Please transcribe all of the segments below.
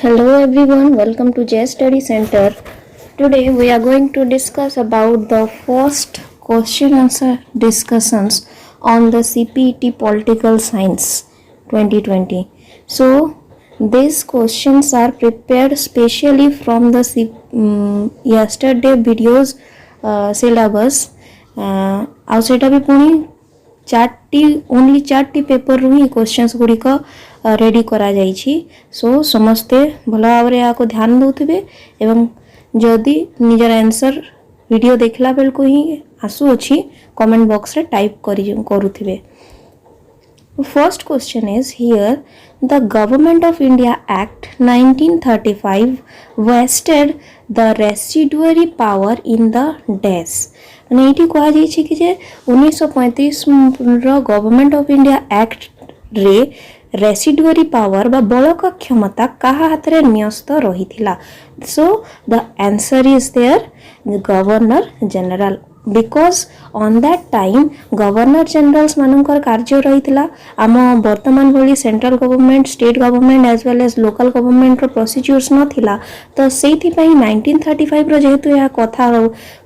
Hello everyone, welcome to J Study Center. Today we are going to discuss about the first question answer discussions on the CPET Political Science 2020. So these questions are prepared specially from the yesterday videos syllabus. ଆଉ ସେଇଟା ବି ପୁଣି only चार्टी paper रू ही questions गुड़िक ready करा जाइछि। सो समस्ते भल भाव या ध्यान दौथे एवं जदि निजर आंसर वीडियो देखला बेल को ही आसुअछि कमेंट बॉक्स रे type करुथिबे। First question is here, the Government of India Act 1935 vested the residuary power in the dash. मैंने ये कहा जाइए कि जे 1935 रो गवर्नमेंट ऑफ इंडिया एक्ट रे रेसिडुअरी पावर बा बलक क्षमता कहा हाथ रे न्यस्त रही थिला। So the answer is there governor general, because on that time governor general's मानकर कार्य रही थिला। आम वर्तमान भली central government, state government as well as local government रो प्रोसीजर्स नथिला, तो सेथि पई 1935 रो जेहेतु या कथा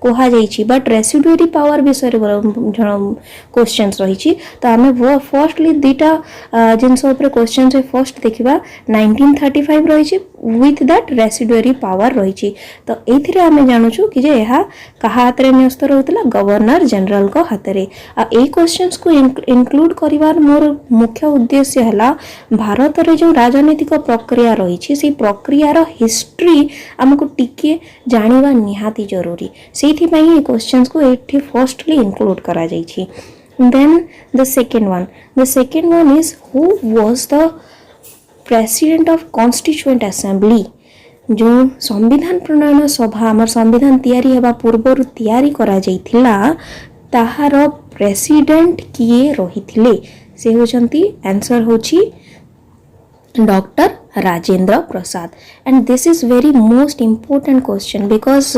कहा जाइछि, बट रेसिडुअरी पावर विषय क्वेश्चंस रही। तो आमे वो फर्स्टली दुटा जिनस ऊपर क्वेश्चन से फर्स्ट देखिबा 1935 रही विथ दैट रेसिडुअरी पावर रही। तो एथिरे आमे जानूछु कि जे एहा कहा हाथ रे न्यस्त रहउतला, गवर्नर जनरल को हाथ रे। आ ए क्वेश्चंस को इंक्लूड करिवार मोर मुख्य उद्देश्य हला भारत रे जो राजनीतिक प्रक्रिया रही से प्रक्रिया रो हिस्ट्री हमको टिके जानिबा निहाती जरूरी, सेथि पई ए क्वेश्चंस को एठी फर्स्टली इंक्लूड करा जाइछि। Then the second one is who was the president of constituent assembly. जो संविधान प्रणयन सभा आमर संविधान तैयारी हेबा पूर्व तैयारी करा जाइथिला, ताहार प्रेसिडेंट किए रहिथिले, से होचंती आंसर होची doctor Rajendra Prasad. And this is very most important question because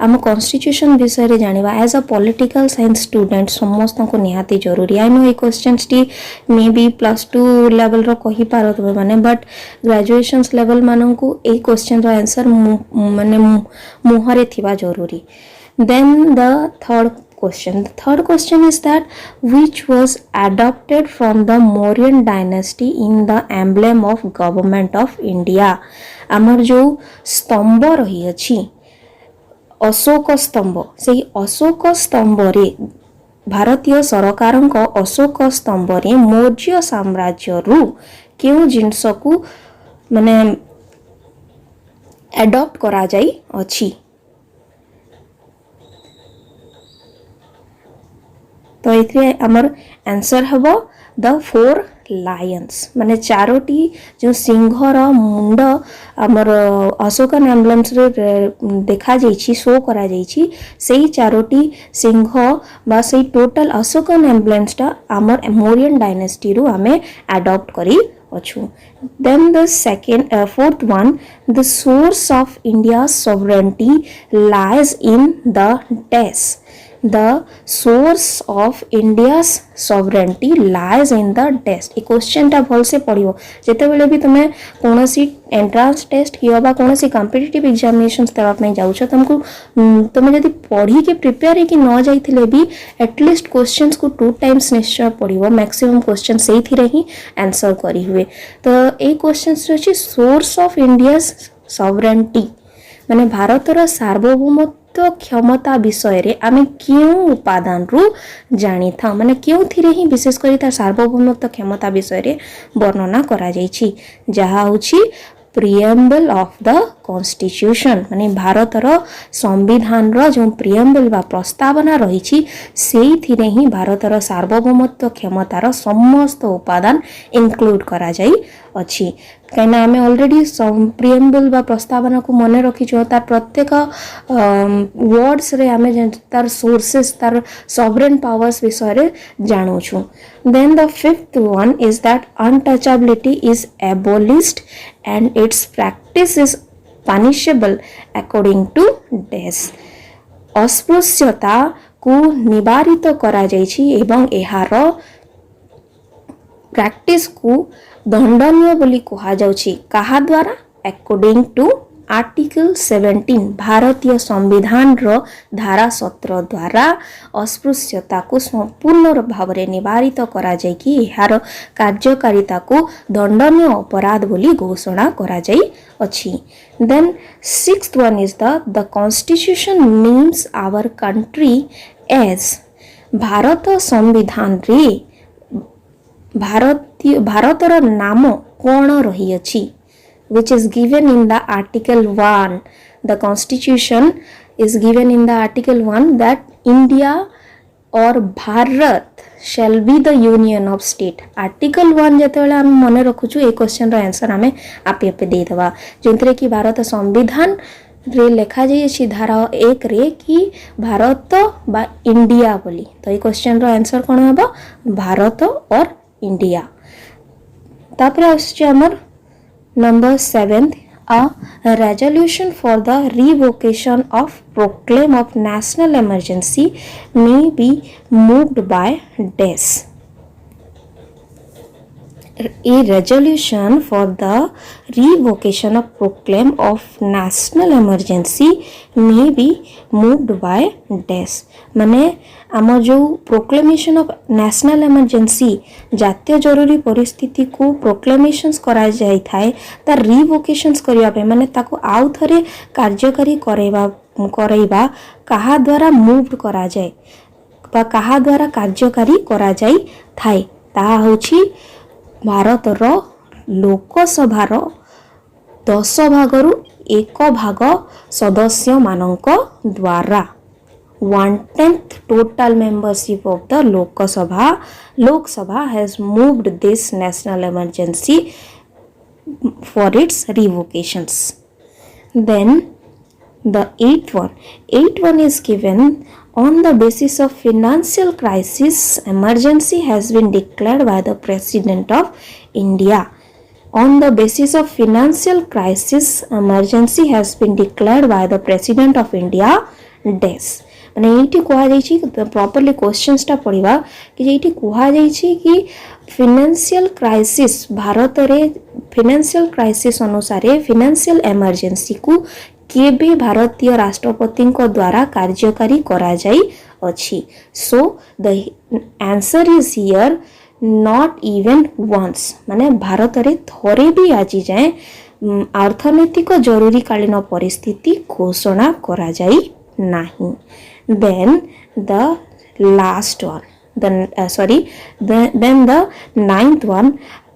आम कॉन्स्टिट्यूशन विषय रे जानिबा as a political science student समस्त को निहाती जरूरी। आई नो ये क्वेश्चंस टी मे बी +2 लेवल रो कहि पारतबे माने, बट ग्रेजुएशंस लेवल मानन को ए क्वेश्चन रो आंसर माने मुहरे थिबा जरूरी। Then the third question is that which was adopted from the Mauryan dynasty in the emblem of government of India. आमर जो स्तंभ रही अछि अशोक स्तंभ, से अशोक स्तंभ रे भारतीय सरकार को अशोक स्तंभ रे मौर्य साम्राज्य रु केउ जिंस को माने एडॉप्ट करा जाई अछि। तो ये आमर आंसर हबो द 4 लायंस, माने चारोटी जो सिंह रो मुंड आमर अशोकन एम्ब्लेम्स रे देखा जाइछि, शो करा जाइछि, सेही चारोटी सिंह बा सेही टोटल अशोकन एम्ब्लेम्स टा आमर मौर्यन डायनेस्टी रु आमे अडॉप्ट करी अछु। Then the fourth one, the source of India's sovereignty lies in the dash. The source of India's sovereignty lies in the dash. A question टा भल से पढ़ियो जेते बेले भी तमे कोनोसी एंट्रेंस टेस्ट किया बा कोनोसी कॉम्पिटिटिव एग्जामिनेशंस देबा पई जाउछ, तुमको तमे जदी पढ़ी के प्रिपेयर कि न जाइथिले भी एटलीस्ट क्वेश्चंस को 2 टाइम्स निश्चय पढ़ियो, मैक्सिमम क्वेश्चन सेही थी रही आंसर करी हुए। तो ए क्वेश्चंस रछि सोर्स ऑफ इंडियाज सॉवरेनिटी, माने भारतर सार्वभौमत्व क्षमता विषय रे आमे क्यों उपादान रु जानी था, माने क्यों थिरे ही विशेष करी तार सार्वभौमत्व क्षमता विषय रे वर्णना करा जाइछि, जहा होछि प्रिएम्बल ऑफ द कॉन्स्टिट्यूशन, माने भारतर संविधान रो जो प्रिएम्बल बा प्रस्तावना रही सेही थिरे ही भारतर सार्वभौमत्व क्षमतार समस्त उपादान इंक्लूड करा जाई अछि। कहीं आम ऑलरेडी प्रिएम्बल बा प्रस्तावना को मन रखीचु, तार प्रत्येक वर्ड्स रे आमे तार सोर्सेस तार सॉवरेन पावर्स विषय रे जानुछु। Then the fifth one is that untouchability is abolished and its practice is punishable according to डेस। अस्पृश्यता को निवारित करा जाइछि एवं एहार प्रैक्टिस को दंडनीय बोली कहा जाउछि, कहा द्वारा अकॉर्डिंग टू आर्टिकल 17 भारतीय संविधान रो धारा 17 द्वारा अस्पृश्यता को संपूर्ण भाव में निवारित करा जाय कि यार कार्यकारिता को दंडनीय अपराध बोली घोषणा करा जाय अछि। Then sixth one is the constitution names our country as Bharat संविधान रे भारतर नाम कौन रही अछि which is given in the article 1. The constitution is given in the article 1 that India or Bharat shall be the union of state. article 1 जेतेबेले हम मने रखुछु ए question रो answer हमें आपे आपे दे दवा जेंतरे कि भारत संविधान रे लेखा जाइए धारा 1 रे कि भारत बा इंडिया बोली तो ये क्वेश्चन रो आंसर कोन हबो भारत और इंडिया। तापर आछे हमर Number 7, a resolution for the revocation of proclaim of national emergency may be moved by dash. A resolution for the revocation of proclaim of national emergency may be moved by dash. माने आम जो proclamation of national emergency जातीय जरूरी परिस्थिति को प्रोक्लेमेशंस करा जाय थाए तार रिवोकेशंस करिया पे माने ताको आउ थरे कार्यकारी करैबा कहा द्वारा मूव्ड करा जाय बा कहा द्वारा कार्यकारी करा जाय थाए ता होछि भारतर लोकसभार 10 भागरु 1 भाग सदस्य मानक द्वारा 1/10 total membership of the Lok Sabha has moved this national emergency for its revocations. Then the eighth one is given on the basis of financial crisis emergency has been declared by the President of India. On the basis of financial crisis emergency has been declared by the President of India dash माने एठी कहा जायछि properly questions टा पढिबा कि एठी कहा जायछि कि financial crisis Bharat रे financial crisis अनुसार फाइनेंशियल इमरजेंसी को केबे भारतीय राष्ट्रपति को द्वारा कार्यकारी करा जाई अछि। So the answer is here not even once माने भारत रे थोरे भी आजि जाए अर्थनैतिक जरूरीकालीन परिस्थिति घोषणा करा जाई नाही। Then the last one then the ninth one,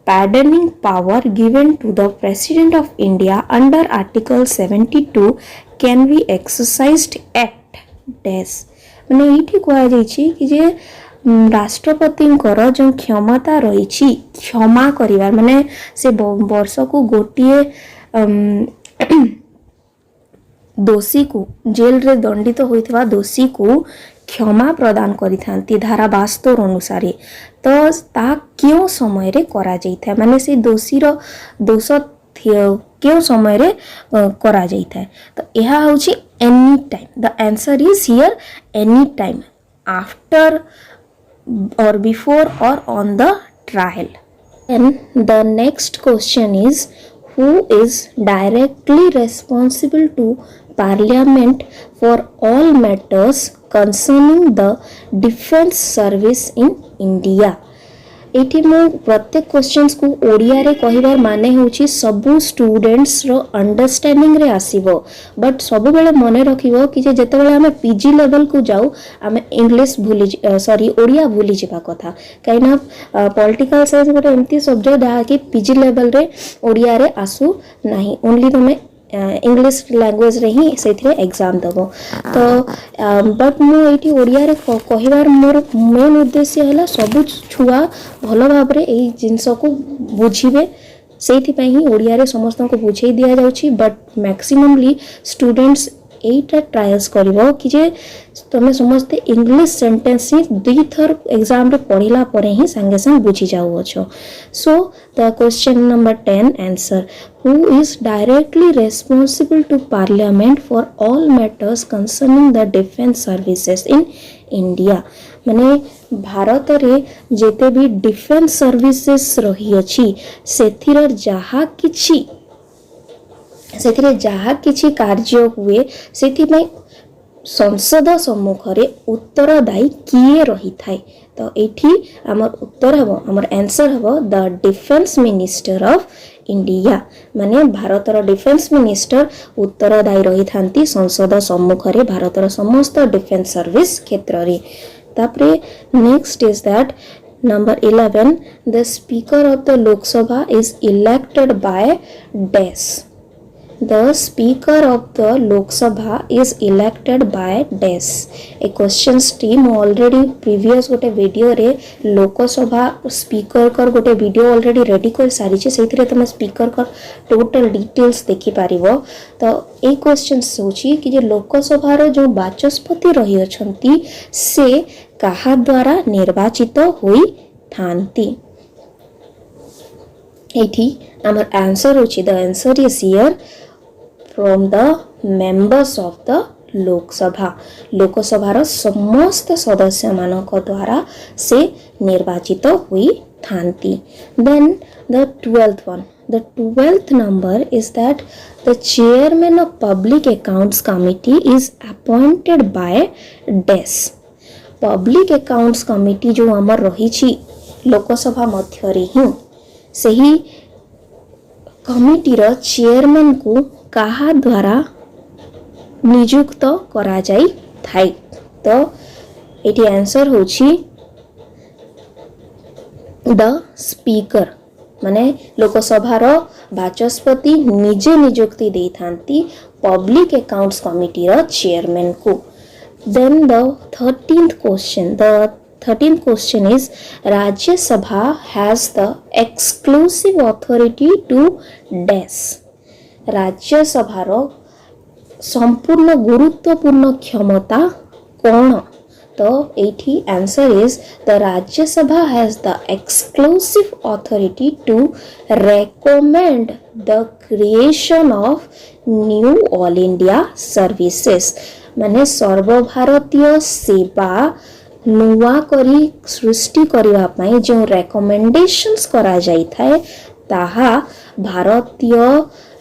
pardoning power given to the President of India under Article 72 can be exercised at dash माने एठी कहा जायछि कि जे राष्ट्रपतिंकर जो क्षमता रही क्षमा करिवार माने से वर्ष को गोटिए दोषी को जेल रे दंडित होइथवा दोषी को क्षमा प्रदान करिथांती धारा 72 अनुसार तो ता क्यों समय रे करा जाइथा माने से दोषी रो दोष क्यों समय रे करा जाइथा तो यह होची any time. The answer is here any time after or before or on the trial. And the next question is, who is directly responsible to Parliament for all matters concerning the defense service in India? एठी मु प्रत्येक questions को ओडिया रे कहिबार माने होची सबु students रो understanding रे आसीबो but सब बेले मने रखिबो कि जे जते बेले हमें पीजी लेवल को जाऊ हमें इंग्लिश भूली सॉरी ओडिया भूली जेबा कथा काइना पॉलिटिकल साइंस गोटे एमती सब्जेक्ट जहा कि पीजी लेवल रे ओडिया रे आसु नाही ओनली तमे इंग्लिश लैंग्वेज रे ही सेथिरे एग्जाम दबो तो बट मु एठी ओडिया रे कहिबार मोर मेन उद्देश्य हैला सब छुआ भलो भाव रे एई जिंस को बुझिबे सेथि पई ही ओडिया रे समस्त को बुझेई दिया जाउची but maximally students Etah trials करिवो कि जे तमे समस्त इंग्लिश सेंटेंस ही दुई थर एग्जाम रे पढिला परे ही संगे संग बुझी जाउ अछो। So the question number 10 answer, who is directly responsible to Parliament for all matters concerning the defense services in India? माने भारत रे जेते भी डिफेंस सर्विसेस रही अछि सेथिर जहा किछि से जहाँ किछि कार्य हुए से संसद सम्मुख रे उत्तरदायी किए रही थाए तो एठी आमर उत्तर हबो आमर आंसर हबो the defence minister of India माने भारतर डिफेंस मिनिस्टर उत्तरदायी रही थांती संसद सम्मुख रे भारतर समस्त डिफेंस सर्विस क्षेत्र रे तापरे next is that number 11 the speaker of the लोक सभा is elected by dash The Speaker of the Lok Sabha is elected by dash. A question stream already previous गोटे वीडियो रे लोक सभा स्पीकर कर गोटे वीडियो ऑलरेडी रेडी कर सारी छे सेथिरे तुम स्पीकर कर टोटल डिटेल्स देखि पारिबो तो ए क्वेश्चन सोची कि जे लोक सभा रो जो बाचस्पति रही अछंती से कहा द्वारा निर्वाचित होई थांती एठी हमर आंसर होची the answer is here from the members of the Lok Sabha लोकसभार समस्त सदस्य मानक द्वारा से निर्वाचित हुई थांती then the 12th one the 12th number is that the chairman of public accounts committee is appointed by dash public accounts committee जो हमर रही छी लोकसभा मध्य रे ही सही कमिटी रो चेयरमैन को कहा द्वारा नियुक्त करा जाई थाई तो एटी आंसर होची द स्पीकर माने लोकसभार बाचस्पति निजे नियुक्ति दे थांती पब्लिक अकाउंट्स कमिटी रो चेयरमैन को then the 13th question is Rajya Sabha has the exclusive authority to dash राज्य सभार संपूर्ण गुरुत्वपूर्ण क्षमता कौन तो एठी answer is the Rajya Sabha has the exclusive authority to recommend the creation of new all India services माने सर्वभारतीय सेवा नुआ करी सृष्टि करबा पई जो रेकमेंडेशंस करा जाई थाए ताहा भारतीय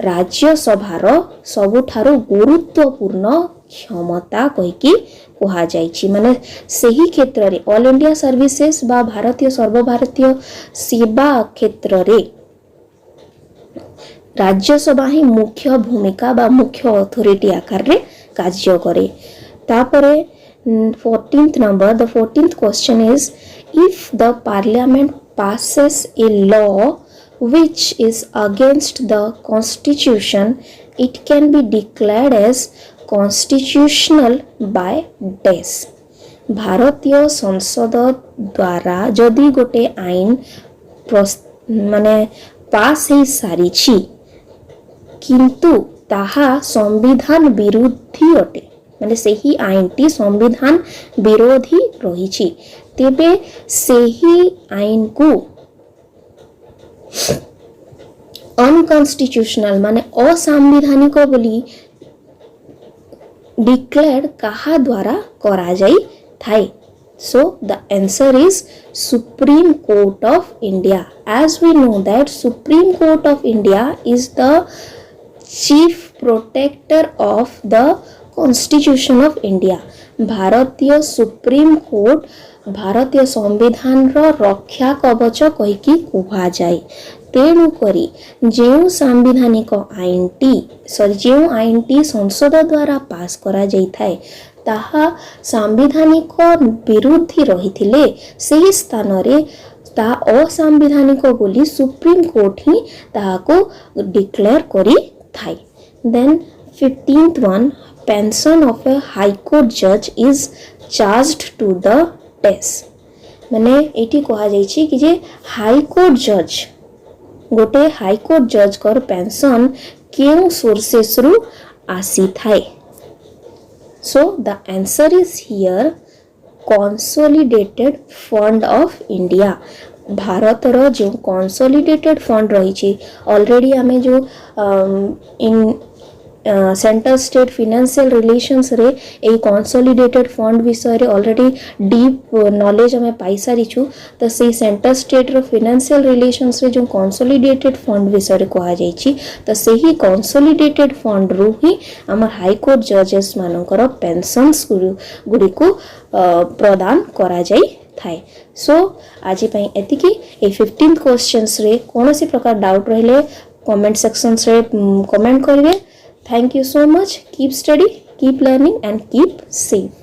राज्य सभार सबुठारु गुरुत्वपूर्ण क्षमता कहिकी कहा जाइछि माने सही क्षेत्र रे ऑल इंडिया सर्विसेस बा भारतीय सर्वभारतीय सेवा क्षेत्र रे राज्य सभा ही मुख्य भूमिका बा मुख्य अथॉरिटी आकार रे कार्य करे तापरे 14th number the 14th question is if the parliament passes a law which is against the constitution it can be declared as constitutional by dash भारतीय संसद द्वारा जदि गोटे आईन माने पास हे सारी छी किंतु ताहा संविधान विरोधी अटे माने सेही आईनटी संविधान विरोधी रही छी तेबे सेही आईन को अनकॉन्स्टिट्यूशनल माने असंवैधानिक बोली डिक्लेयर कहा द्वारा करा जाई Thai so the answer is Supreme Court of India as we know that Supreme Court of India is the chief protector of the Constitution of India भारतीय सुप्रीम कोर्ट भारतीय संविधान रो रक्षा कवच कहिकी कुहा जाय तेणु करी जेउ संवैधानिक आईनटी जेउ आईनटी संसद द्वारा पास करा जाय थाए ताहा संवैधानिक विरोधी रहिथिले सेही स्थान रे ता असंवैधानिक बोली सुप्रीम कोर्ट ही ताहाको डिक्लेयर करी थाए then 15th one pension of a high court judge is charged to the dash माने एठी कहा जाय छी कि जे हाई कोर्ट जज गोटे हाई कोर्ट जज कर पेंशन केउ सोर्सेस रु आसी थाए so the answer is here consolidated fund of India भारतर जो कंसोलिडेटेड फंड रही ऑलरेडी आमे जो in central state financial relations रे ए कंसोलिडेटेड फंड विषय रे ऑलरेडी डीप नॉलेज हमें पाई सारिछु। तो से सेंट्रल स्टेट रो फाइनेंशियल रिलेशंस रे जो कंसोलिडेटेड फंड विषय रे कहा जाइछि तो सही कंसोलिडेटेड फंड रू ही हमर हाई कोर्ट जजेस मानकर पेंशन्स गुडी को प्रदान करा जाई थाए। सो आज एतिकी 15 क्वेश्चंस रे कौन सी प्रकार डाउट रहिले कमेंट सेक्शन रे कमेंट करिवे। Thank you so much. Keep study, keep learning and keep safe.